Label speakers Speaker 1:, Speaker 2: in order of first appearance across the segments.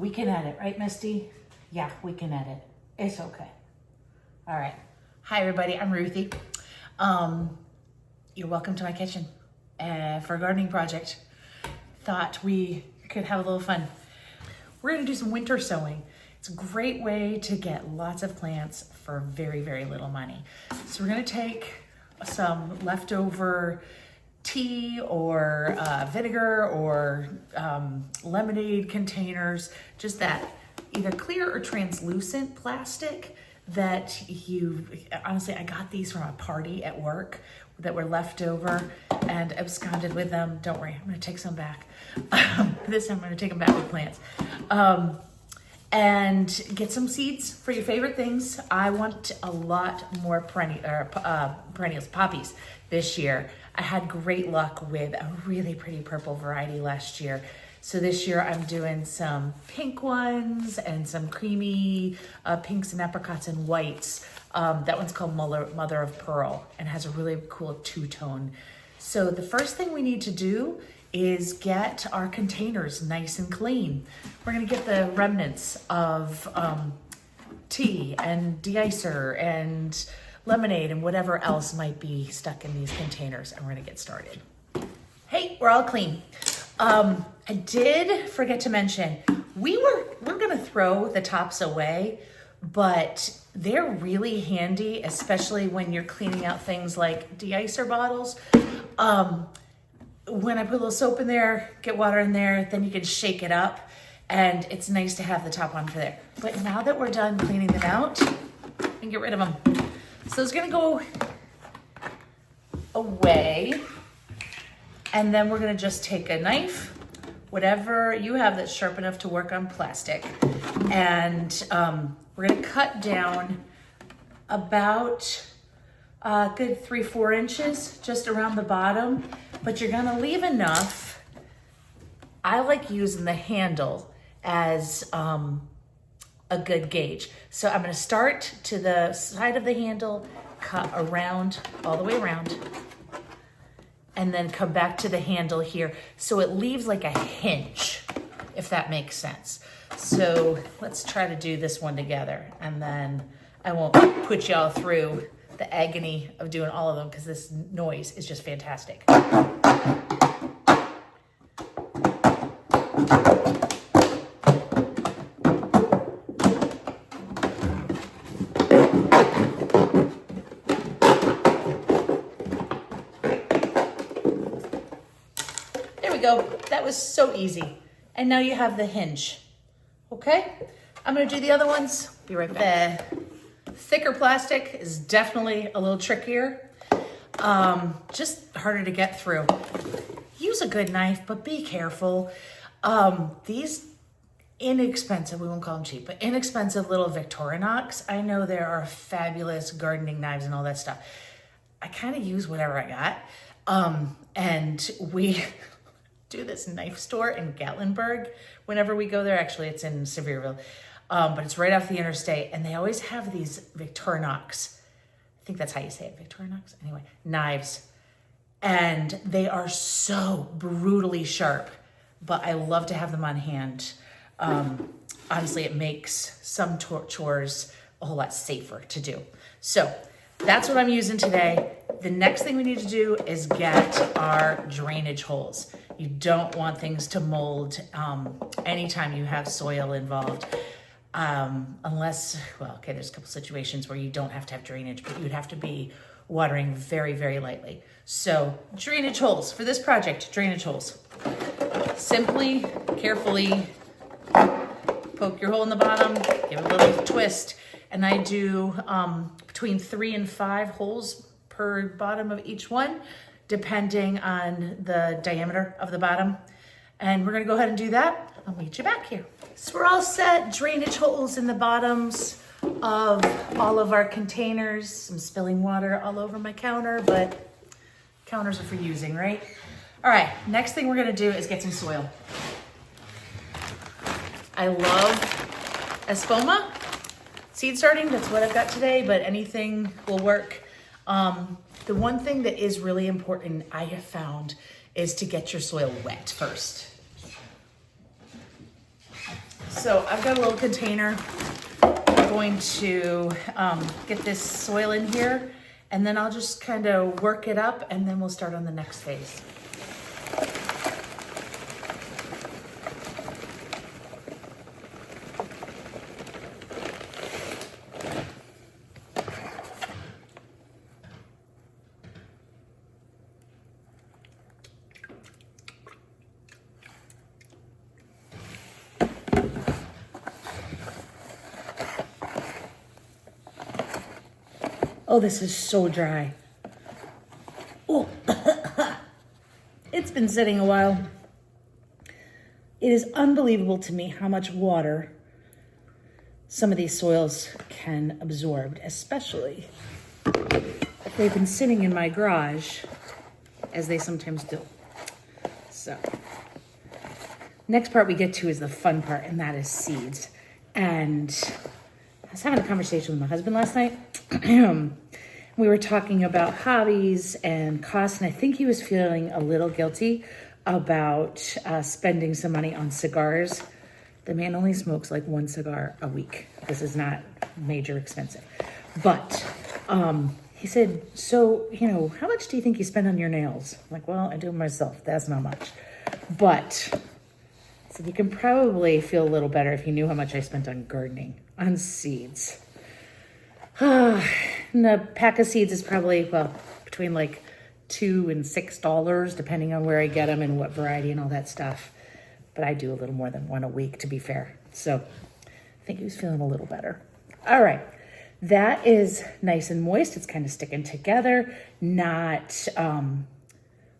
Speaker 1: We can edit, right, Misty? Yeah, we can edit. It's okay. All right. Hi, everybody. I'm Ruthie. You're welcome to my kitchen for a gardening project. Thought we could have a little fun. We're going to do some winter sowing. It's a great way to get lots of plants for very, very little money. So we're going to take some leftover tea or vinegar or lemonade containers, just that either clear or translucent plastic that honestly, I got these from a party at work that were left over and absconded with them. Don't worry, I'm gonna take some back. This time I'm gonna take them back with plants. And get some seeds for your favorite things. I want a lot more perennials, poppies this year. I had great luck with a really pretty purple variety last year. So this year I'm doing some pink ones and some creamy pinks and apricots and whites. That one's called Mother of Pearl and has a really cool two-tone. So the first thing we need to do is get our containers nice and clean. We're gonna get the remnants of tea and de-icer and lemonade and whatever else might be stuck in these containers, and we're gonna get started. Hey, we're all clean. I did forget to mention, we're gonna throw the tops away, but they're really handy, especially when you're cleaning out things like de-icer bottles. When I put a little soap in there, get water in there, then you can shake it up, and it's nice to have the top on for there. But now that we're done cleaning them out, we can get rid of them. So it's gonna go away, and then we're gonna just take a knife, whatever you have that's sharp enough to work on plastic, and we're gonna cut down about a good 3-4 inches just around the bottom, but you're gonna leave enough. I like using the handle as a good gauge. So I'm gonna start to the side of the handle, cut around, all the way around, and then come back to the handle here. So it leaves like a hinge, if that makes sense. So let's try to do this one together, and then I won't put y'all through the agony of doing all of them because this noise is just fantastic. There we go. That was so easy. And now you have the hinge. Okay? I'm gonna do the other ones. Be right back. The thicker plastic is definitely a little trickier. Just harder to get through. Use a good knife, but be careful. These inexpensive, we won't call them cheap, but inexpensive little Victorinox, I know there are fabulous gardening knives and all that stuff. I kind of use whatever I got. And we do this knife store in Gatlinburg. Whenever we go there, actually it's in Sevierville, but it's right off the interstate, and they always have these Victorinox, I think that's how you say it, Victorinox? Anyway, knives. And they are so brutally sharp, but I love to have them on hand. Honestly, it makes some chores a whole lot safer to do. So that's what I'm using today. The next thing we need to do is get our drainage holes. You don't want things to mold anytime you have soil involved. Unless, well, okay, there's a couple situations where you don't have to have drainage, but you would have to be watering very, very lightly. So drainage holes for this project, drainage holes. Simply, carefully poke your hole in the bottom, give it a little twist. And I do between 3 and 5 holes per bottom of each one, depending on the diameter of the bottom. And we're gonna go ahead and do that. I'll meet you back here. So we're all set, drainage holes in the bottoms of all of our containers. Some spilling water all over my counter, but counters are for using, right? All right, next thing we're gonna do is get some soil. I love Espoma seed starting, that's what I've got today, but anything will work. The one thing that is really important, I have found, is to get your soil wet first. So I've got a little container. I'm going to get this soil in here, and then I'll just kind of work it up, and then we'll start on the next phase. Oh, this is so dry. Oh, it's been sitting a while. It is unbelievable to me how much water some of these soils can absorb, especially if they've been sitting in my garage, as they sometimes do. So, next part we get to is the fun part, and that is seeds. And I was having a conversation with my husband last night. We were talking about hobbies and costs, and I think he was feeling a little guilty about spending some money on cigars. The man only smokes like one cigar a week. This is not major expensive. But he said, so, how much do you think you spend on your nails? I'm like, well, I do them myself. That's not much. But I said, you can probably feel a little better if you knew how much I spent on gardening, on seeds. And the pack of seeds is probably, between like $2 and $6, depending on where I get them and what variety and all that stuff. But I do a little more than one a week, to be fair. So I think he was feeling a little better. All right. That is nice and moist. It's kind of sticking together, not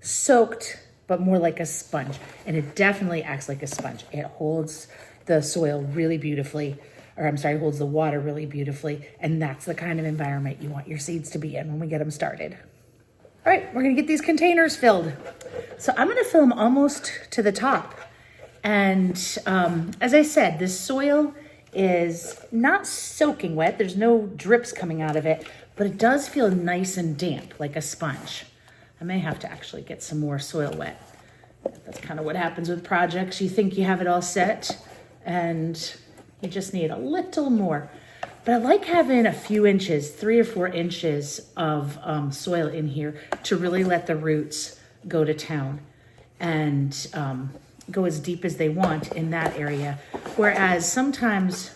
Speaker 1: soaked, but more like a sponge. And it definitely acts like a sponge. It holds the soil really beautifully. Holds the water really beautifully. And that's the kind of environment you want your seeds to be in when we get them started. All right, we're gonna get these containers filled. So I'm gonna fill them almost to the top. And as I said, this soil is not soaking wet. There's no drips coming out of it, but it does feel nice and damp, like a sponge. I may have to actually get some more soil wet. That's kind of what happens with projects. You think you have it all set, and you just need a little more. But I like having a few inches, 3 or 4 inches of soil in here to really let the roots go to town and go as deep as they want in that area. Whereas sometimes,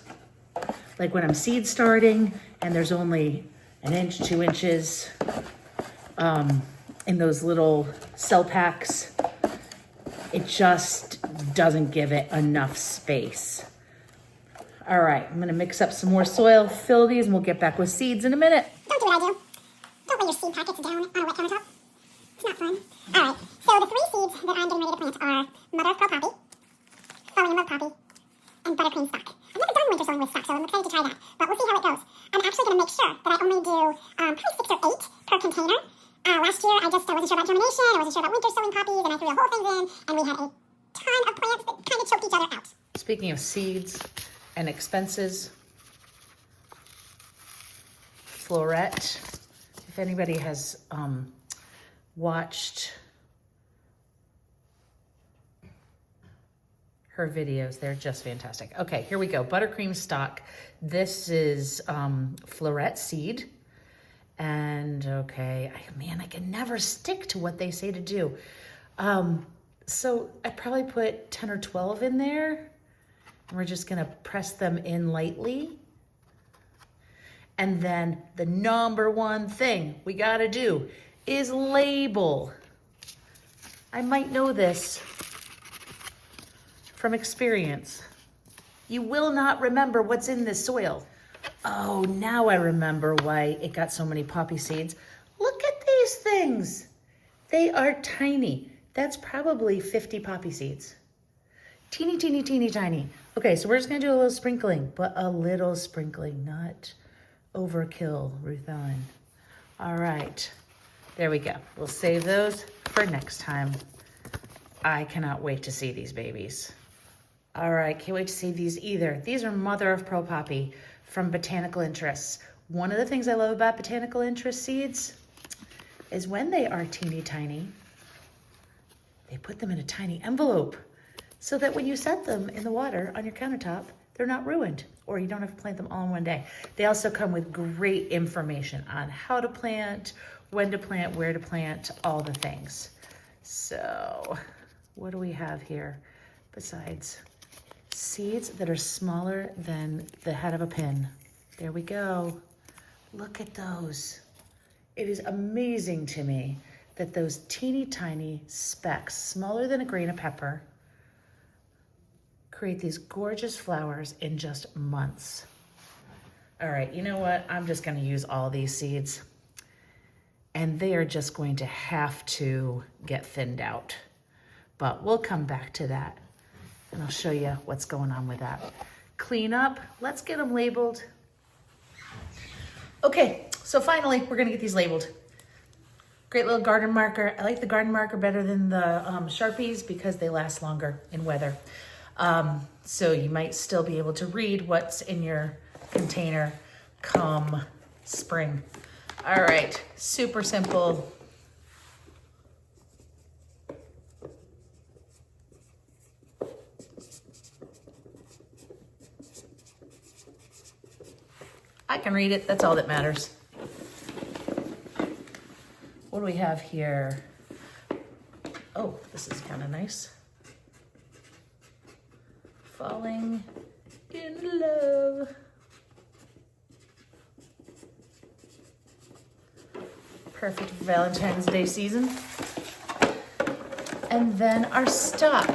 Speaker 1: like when I'm seed starting and there's only 1 inch, 2 inches in those little cell packs, it just doesn't give it enough space. All right, I'm gonna mix up some more soil, fill these, and we'll get back with seeds in a minute.
Speaker 2: Don't do what I do. Don't lay your seed packets down on a wet countertop. It's not fun. All right, so the 3 seeds that I'm getting ready to plant are Mother of Pearl Poppy, Sowing Love Poppy, and Buttercream Stock. I've never done winter sowing with stock, so I'm excited to try that, but we'll see how it goes. I'm actually gonna make sure that I only do probably 6 or 8 per container. Last year, I wasn't sure about germination, I wasn't sure about winter sowing poppies, and I threw the whole thing in, and we had a ton of plants that kind of choked each other out.
Speaker 1: Speaking of seeds and expenses, Floret, if anybody has watched her videos, they're just fantastic. Okay, here we go. Buttercream Stock. This is Floret seed. And okay, I can never stick to what they say to do. So I probably put 10 or 12 in there. And we're just gonna press them in lightly. And then the number one thing we gotta do is label. I might know this from experience. You will not remember what's in this soil. Oh, now I remember why it got so many poppy seeds. Look at these things. They are tiny. That's probably 50 poppy seeds. Teeny, teeny, teeny, tiny. Okay, so we're just gonna do a little sprinkling, but a little sprinkling, not overkill, Ruth Ellen. All right, there we go. We'll save those for next time. I cannot wait to see these babies. All right, can't wait to see these either. These are Mother of Pearl Poppy from Botanical Interests. One of the things I love about Botanical Interest seeds is when they are teeny tiny, they put them in a tiny envelope. so that when you set them in the water on your countertop, they're not ruined, or you don't have to plant them all in one day. They also come with great information on how to plant, when to plant, where to plant, all the things. So what do we have here besides seeds that are smaller than the head of a pin? There we go. Look at those. It is amazing to me that those teeny tiny specks, smaller than a grain of pepper, create these gorgeous flowers in just months. All right, you know what? I'm just gonna use all these seeds, and they are just going to have to get thinned out. But we'll come back to that, and I'll show you what's going on with that. Clean up, let's get them labeled. Okay, so finally, we're gonna get these labeled. Great little garden marker. I like the garden marker better than the Sharpies because they last longer in weather. So you might still be able to read what's in your container come spring. All right, super simple. I can read it, that's all that matters. What do we have here? Oh, this is kind of nice. Falling in love. Perfect for Valentine's Day season. And then our stock,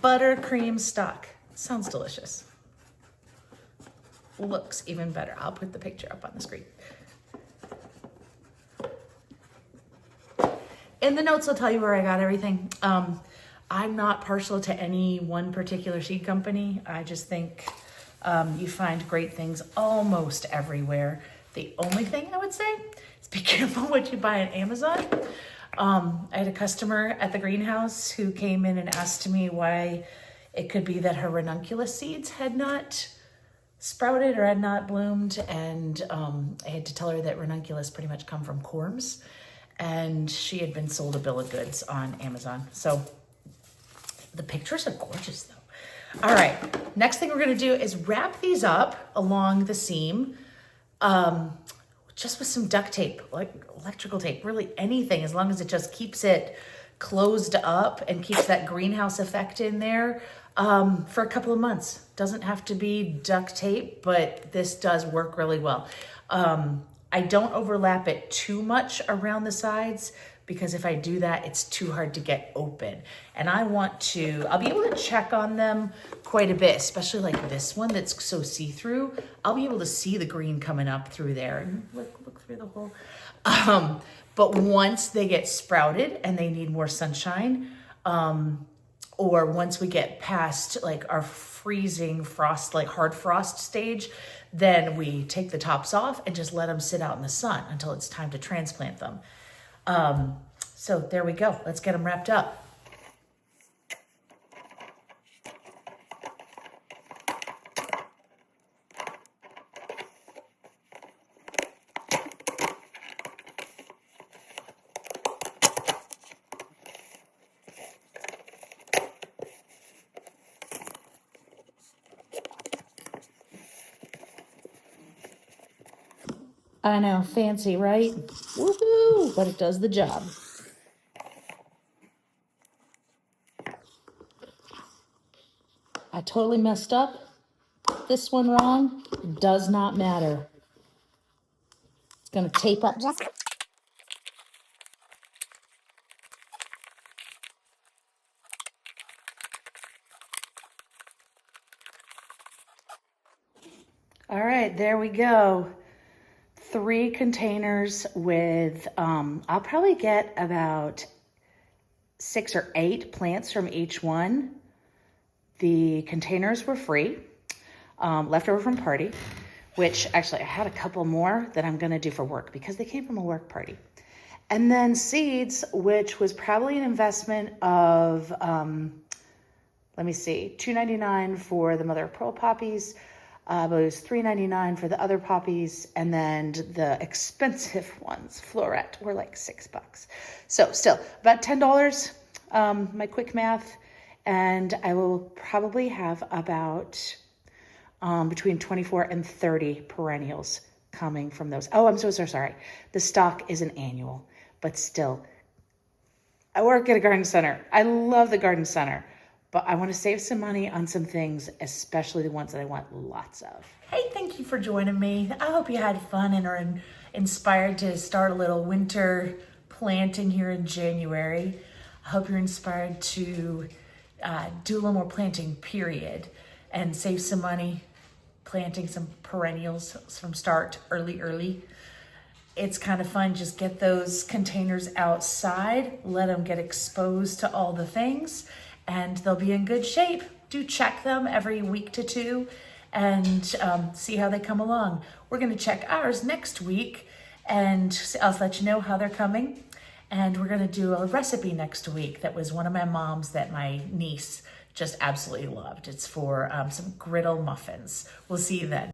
Speaker 1: Buttercream Stock. Sounds delicious. Looks even better. I'll put the picture up on the screen. In the notes, I'll tell you where I got everything. I'm not partial to any one particular seed company. I just think you find great things almost everywhere. The only thing I would say is be careful what you buy on Amazon. I had a customer at the greenhouse who came in and asked me why it could be that her ranunculus seeds had not sprouted or had not bloomed. And I had to tell her that ranunculus pretty much come from corms. And she had been sold a bill of goods on Amazon. So the pictures are gorgeous though. All right, next thing we're gonna do is wrap these up along the seam just with some duct tape, like electrical tape, really anything, as long as it just keeps it closed up and keeps that greenhouse effect in there for a couple of months. Doesn't have to be duct tape, but this does work really well. I don't overlap it too much around the sides because if I do that, it's too hard to get open. And I'll be able to check on them quite a bit, especially like this one that's so see-through. I'll be able to see the green coming up through there and look through the hole. But once they get sprouted and they need more sunshine, or once we get past like our freezing frost, like hard frost stage, then we take the tops off and just let them sit out in the sun until it's time to transplant them. So there we go. Let's get them wrapped up. I know, fancy, right? Woohoo! But it does the job. I totally messed up. This one wrong. Does not matter. It's gonna tape up just. All right, there we go. 3 containers with, I'll probably get about 6 or 8 plants from each one. The containers were free, leftover from party, which actually I had a couple more that I'm gonna do for work because they came from a work party. And then seeds, which was probably an investment of, let me see, $2.99 for the Mother of Pearl Poppies, but it was $3.99 for the other poppies, and then the expensive ones, Floret, were like $6. So still about $10, my quick math, and I will probably have about between 24 and 30 perennials coming from those. Oh, I'm so sorry. The stock is an annual, but still. I work at a garden center. I love the garden center, but I want to save some money on some things, especially the ones that I want lots of. Hey, thank you for joining me. I hope you had fun and are inspired to start a little winter planting here in January. I hope you're inspired to do a little more planting, period, and save some money planting some perennials from start early. It's kind of fun. Just get those containers outside, let them get exposed to all the things, and they'll be in good shape. Do check them every week to two and see how they come along. We're going to check ours next week, and I'll let you know how they're coming. And we're going to do a recipe next week that was one of my mom's that my niece just absolutely loved. It's for some griddle muffins. We'll see you then.